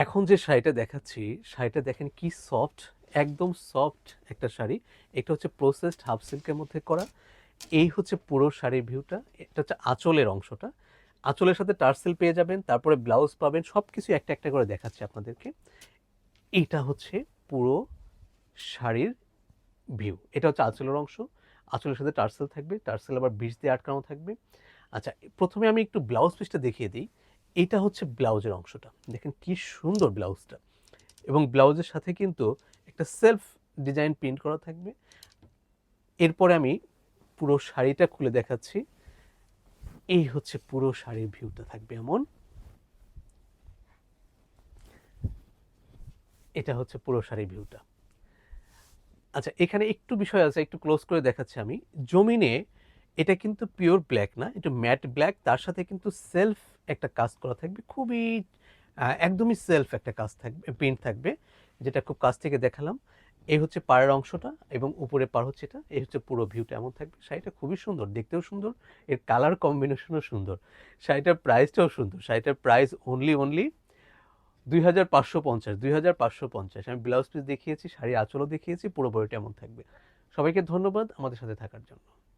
এখন যে শাড়িটা দেখাচ্ছি, শাড়িটা দেখেন কি সফট, একদম সফট একটা শাড়ি। এটা হচ্ছে প্রসেসড হাফ সিল্কের মধ্যে করা। এই হচ্ছে পুরো শাড়ির ভিউটা। এটা হচ্ছে আঁচলের অংশটা। আঁচলের সাথে টার্সেল পেয়ে যাবেন, তারপরে ব্লাউজ পাবেন। সবকিছু একটা একটা করে দেখাচ্ছি আপনাদেরকে। এইটা হচ্ছে পুরো শাড়ির ভিউ। এটা হচ্ছে আঁচলের অংশ। আঁচলের সাথে টার্সেল থাকবে, টার্সেল আবার বিচ দিয়ে আটকানো থাকবে। আচ্ছা, প্রথমে আমি একটু ব্লাউজ পিসটা দেখিয়ে দিই। এইটা হচ্ছে ব্লাউজের অংশটা। দেখেন কি সুন্দর ব্লাউজটা, এবং ব্লাউজের সাথে কিন্তু একটা সেলফ ডিজাইন প্রিন্ট করা থাকবে। এরপরে আমি পুরো শাড়িটা খুলে দেখাচ্ছি। এই হচ্ছে পুরো শাড়ির ভিউটা থাকবে এমন। এটা হচ্ছে পুরো শাড়ির ভিউটা। আচ্ছা, এখানে একটু বিষয় আছে, একটু ক্লোজ করে দেখাচ্ছি আমি। জমিনে এটা কিন্তু পিওর ব্ল্যাক না, এটা ম্যাট ব্ল্যাক। তার সাথে কিন্তু সেলফ একটা কাজ করা থাকবে, খুবই একদমই সেলফ একটা কাজ থাকবে, প্রিন্ট থাকবে, যেটা খুব কাছ থেকে দেখালাম। এই হচ্ছে পাড়ের অংশটা, এবং উপরে পাড় হচ্ছে এটা। এই হচ্ছে পুরো ভিউটা এমন থাকবে। শাড়িটা খুবই সুন্দর, দেখতেও সুন্দর, এর কালার কম্বিনেশনও সুন্দর, শাড়িটার প্রাইসটাও সুন্দর। শাড়িটার প্রাইস অনলি 2550। আমি ব্লাউজ পিস দেখিয়েছি, শাড়ি আঁচলও দেখিয়েছি, পুরো বডিটা এমন থাকবে। সবাইকে ধন্যবাদ আমাদের সাথে থাকার জন্য।